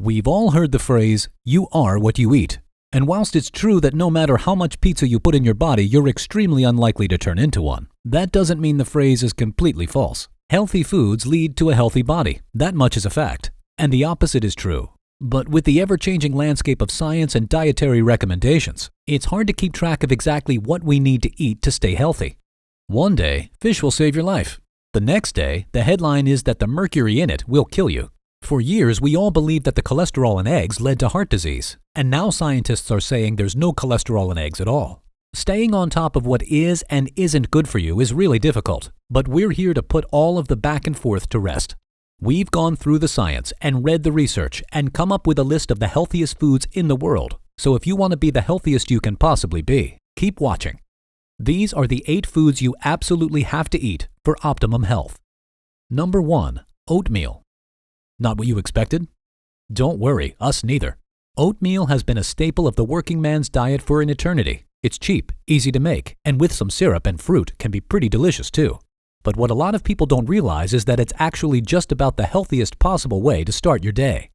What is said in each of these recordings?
We've all heard the phrase, "you are what you eat." And whilst it's true that no matter how much pizza you put in your body, you're extremely unlikely to turn into one, that doesn't mean the phrase is completely false. Healthy foods lead to a healthy body. That much is a fact. And the opposite is true. But with the ever-changing landscape of science and dietary recommendations, it's hard to keep track of exactly what we need to eat to stay healthy. One day, fish will save your life. The next day, the headline is that the mercury in it will kill you. For years, we all believed that the cholesterol in eggs led to heart disease, and now scientists are saying there's no cholesterol in eggs at all. Staying on top of what is and isn't good for you is really difficult, but we're here to put all of the back and forth to rest. We've gone through the science and read the research and come up with a list of the healthiest foods in the world. So if you want to be the healthiest you can possibly be, keep watching. These are the 8 foods you absolutely have to eat for optimum health. Number 1, oatmeal. Not what you expected? Don't worry, us neither. Oatmeal has been a staple of the working man's diet for an eternity. It's cheap, easy to make, and with some syrup and fruit can be pretty delicious too. But what a lot of people don't realize is that it's actually just about the healthiest possible way to start your day.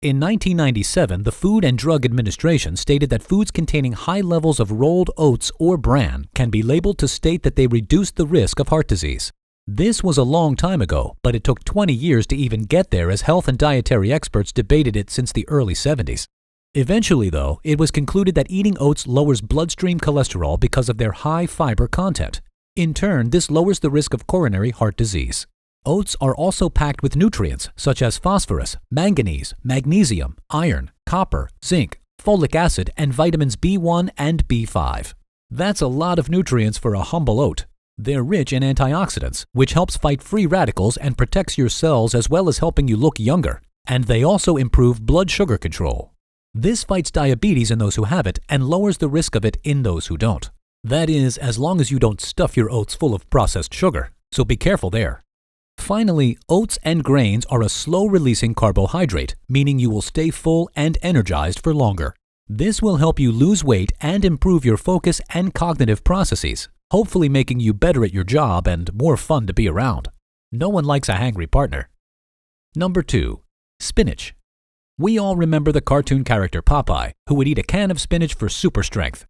In 1997, the Food and Drug Administration stated that foods containing high levels of rolled oats or bran can be labeled to state that they reduce the risk of heart disease. This was a long time ago, but it took 20 years to even get there as health and dietary experts debated it since the early 70s. Eventually, though, it was concluded that eating oats lowers bloodstream cholesterol because of their high fiber content. In turn, this lowers the risk of coronary heart disease. Oats are also packed with nutrients such as phosphorus, manganese, magnesium, iron, copper, zinc, folic acid, and vitamins B1 and B5. That's a lot of nutrients for a humble oat. They're rich in antioxidants, which helps fight free radicals and protects your cells as well as helping you look younger. And they also improve blood sugar control. This fights diabetes in those who have it and lowers the risk of it in those who don't. That is, as long as you don't stuff your oats full of processed sugar, so be careful there. Finally, oats and grains are a slow-releasing carbohydrate, meaning you will stay full and energized for longer. This will help you lose weight and improve your focus and cognitive processes, hopefully making you better at your job and more fun to be around. No one likes a hangry partner. Number 2, spinach. We all remember the cartoon character Popeye, who would eat a can of spinach for super strength.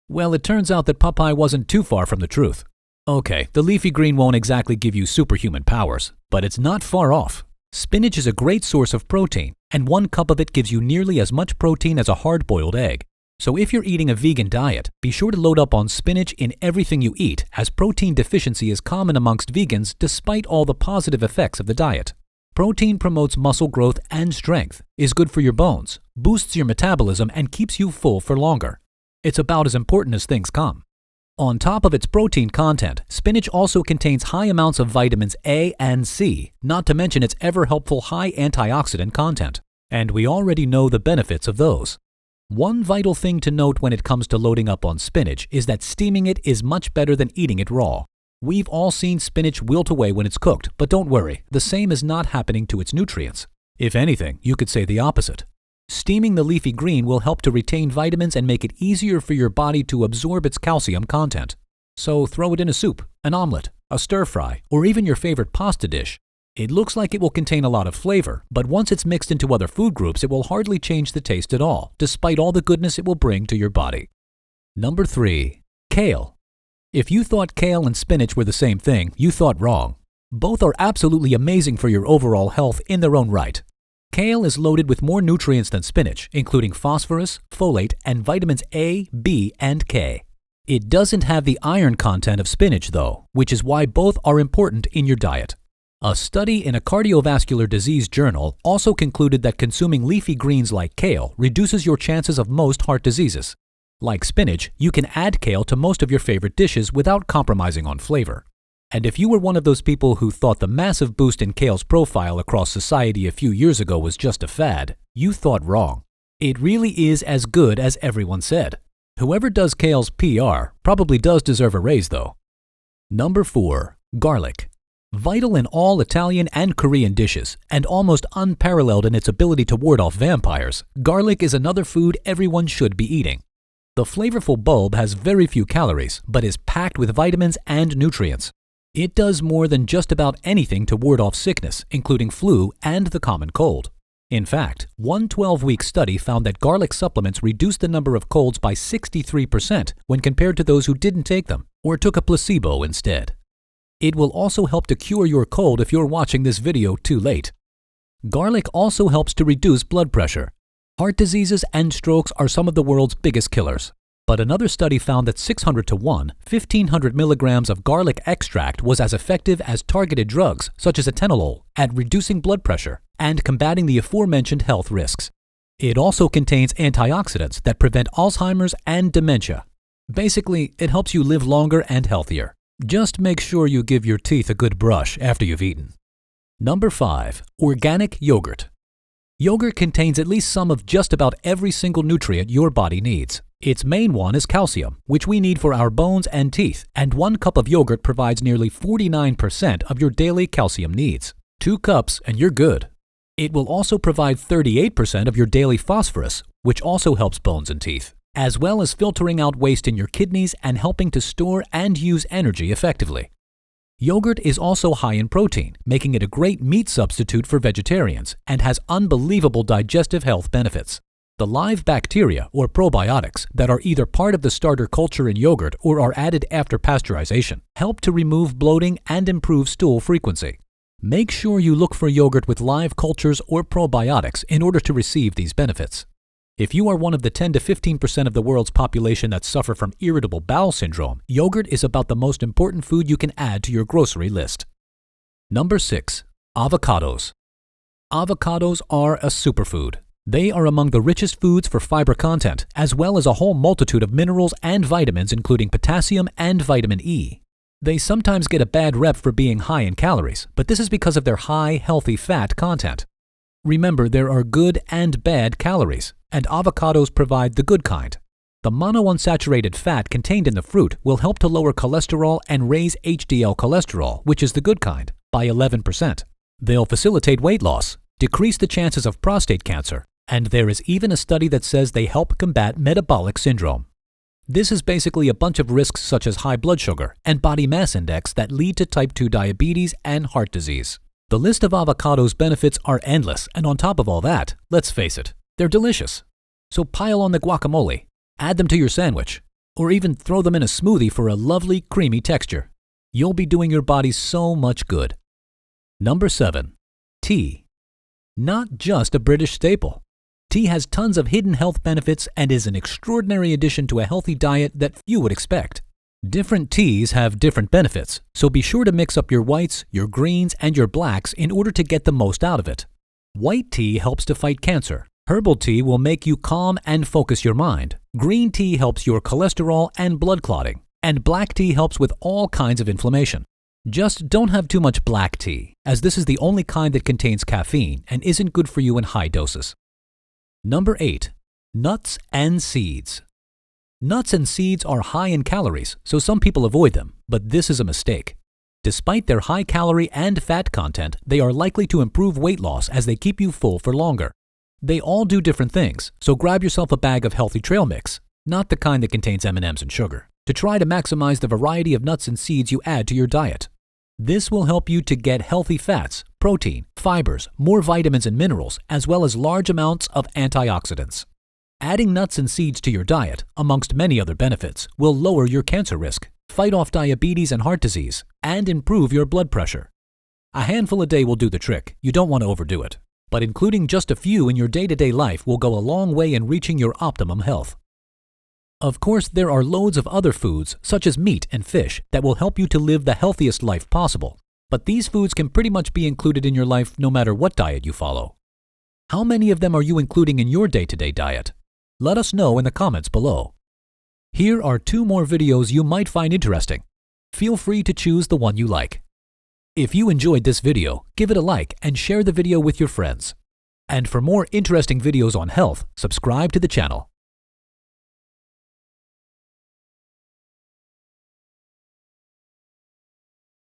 Well, it turns out that Popeye wasn't too far from the truth. Okay, the leafy green won't exactly give you superhuman powers, but it's not far off. Spinach is a great source of protein, and 1 cup of it gives you nearly as much protein as a hard-boiled egg. So if you're eating a vegan diet, be sure to load up on spinach in everything you eat, as protein deficiency is common amongst vegans despite all the positive effects of the diet. Protein promotes muscle growth and strength, is good for your bones, boosts your metabolism, and keeps you full for longer. It's about as important as things come. On top of its protein content, spinach also contains high amounts of vitamins A and C, not to mention its ever-helpful high antioxidant content. And we already know the benefits of those. One vital thing to note when it comes to loading up on spinach is that steaming it is much better than eating it raw. We've all seen spinach wilt away when it's cooked, but don't worry, the same is not happening to its nutrients. If anything, you could say the opposite. Steaming the leafy green will help to retain vitamins and make it easier for your body to absorb its calcium content. So throw it in a soup, an omelet, a stir-fry, or even your favorite pasta dish. It looks like it will contain a lot of flavor, but once it's mixed into other food groups, it will hardly change the taste at all, despite all the goodness it will bring to your body. Number 3, kale. If you thought kale and spinach were the same thing, you thought wrong. Both are absolutely amazing for your overall health in their own right. Kale is loaded with more nutrients than spinach, including phosphorus, folate, and vitamins A, B, and K. It doesn't have the iron content of spinach, though, which is why both are important in your diet. A study in a cardiovascular disease journal also concluded that consuming leafy greens like kale reduces your chances of most heart diseases. Like spinach, you can add kale to most of your favorite dishes without compromising on flavor. And if you were one of those people who thought the massive boost in kale's profile across society a few years ago was just a fad, you thought wrong. It really is as good as everyone said. Whoever does kale's PR probably does deserve a raise, though. Number 4, garlic. Vital in all Italian and Korean dishes, and almost unparalleled in its ability to ward off vampires, garlic is another food everyone should be eating. The flavorful bulb has very few calories, but is packed with vitamins and nutrients. It does more than just about anything to ward off sickness, including flu and the common cold. In fact, one 12-week study found that garlic supplements reduced the number of colds by 63% when compared to those who didn't take them or took a placebo instead. It will also help to cure your cold if you're watching this video too late. Garlic also helps to reduce blood pressure. Heart diseases and strokes are some of the world's biggest killers. But another study found that 600 to 1, 1,500 milligrams of garlic extract was as effective as targeted drugs such as atenolol at reducing blood pressure and combating the aforementioned health risks. It also contains antioxidants that prevent Alzheimer's and dementia. Basically, it helps you live longer and healthier. Just make sure you give your teeth a good brush after you've eaten. Number 5. Organic yogurt. Yogurt contains at least some of just about every single nutrient your body needs. Its main one is calcium, which we need for our bones and teeth, and 1 cup of yogurt provides nearly 49% of your daily calcium needs. 2 cups and you're good. It will also provide 38% of your daily phosphorus, which also helps bones and teeth, as well as filtering out waste in your kidneys and helping to store and use energy effectively. Yogurt is also high in protein, making it a great meat substitute for vegetarians and has unbelievable digestive health benefits. The live bacteria or probiotics that are either part of the starter culture in yogurt or are added after pasteurization help to remove bloating and improve stool frequency. Make sure you look for yogurt with live cultures or probiotics in order to receive these benefits. If you are one of the 10 to 15% of the world's population that suffer from irritable bowel syndrome, yogurt is about the most important food you can add to your grocery list. Number 6. Avocados. Avocados are a superfood. They are among the richest foods for fiber content, as well as a whole multitude of minerals and vitamins including potassium and vitamin E. They sometimes get a bad rep for being high in calories, but this is because of their high, healthy fat content. Remember, there are good and bad calories, and avocados provide the good kind. The monounsaturated fat contained in the fruit will help to lower cholesterol and raise HDL cholesterol, which is the good kind, by 11%. They'll facilitate weight loss, decrease the chances of prostate cancer, and there is even a study that says they help combat metabolic syndrome. This is basically a bunch of risks such as high blood sugar and body mass index that lead to type 2 diabetes and heart disease. The list of avocados' benefits are endless, and on top of all that, let's face it, they're delicious. So pile on the guacamole, add them to your sandwich, or even throw them in a smoothie for a lovely creamy texture. You'll be doing your body so much good. Number 7. Tea. Not just a British staple. Tea has tons of hidden health benefits and is an extraordinary addition to a healthy diet that few would expect. Different teas have different benefits, so be sure to mix up your whites, your greens, and your blacks in order to get the most out of it. White tea helps to fight cancer. Herbal tea will make you calm and focus your mind. Green tea helps your cholesterol and blood clotting. And black tea helps with all kinds of inflammation. Just don't have too much black tea, as this is the only kind that contains caffeine and isn't good for you in high doses. Number 8. Nuts and seeds. Nuts and seeds are high in calories, so some people avoid them, but this is a mistake. Despite their high calorie and fat content, they are likely to improve weight loss as they keep you full for longer. They all do different things, so grab yourself a bag of healthy trail mix, not the kind that contains M&Ms and sugar, to try to maximize the variety of nuts and seeds you add to your diet. This will help you to get healthy fats, protein, fibers, more vitamins and minerals, as well as large amounts of antioxidants. Adding nuts and seeds to your diet, amongst many other benefits, will lower your cancer risk, fight off diabetes and heart disease, and improve your blood pressure. A handful a day will do the trick. You don't want to overdo it. But including just a few in your day-to-day life will go a long way in reaching your optimum health. Of course, there are loads of other foods, such as meat and fish, that will help you to live the healthiest life possible. But these foods can pretty much be included in your life no matter what diet you follow. How many of them are you including in your day-to-day diet? Let us know in the comments below. Here are 2 more videos you might find interesting. Feel free to choose the one you like. If you enjoyed this video, give it a like and share the video with your friends. And for more interesting videos on health, subscribe to the channel.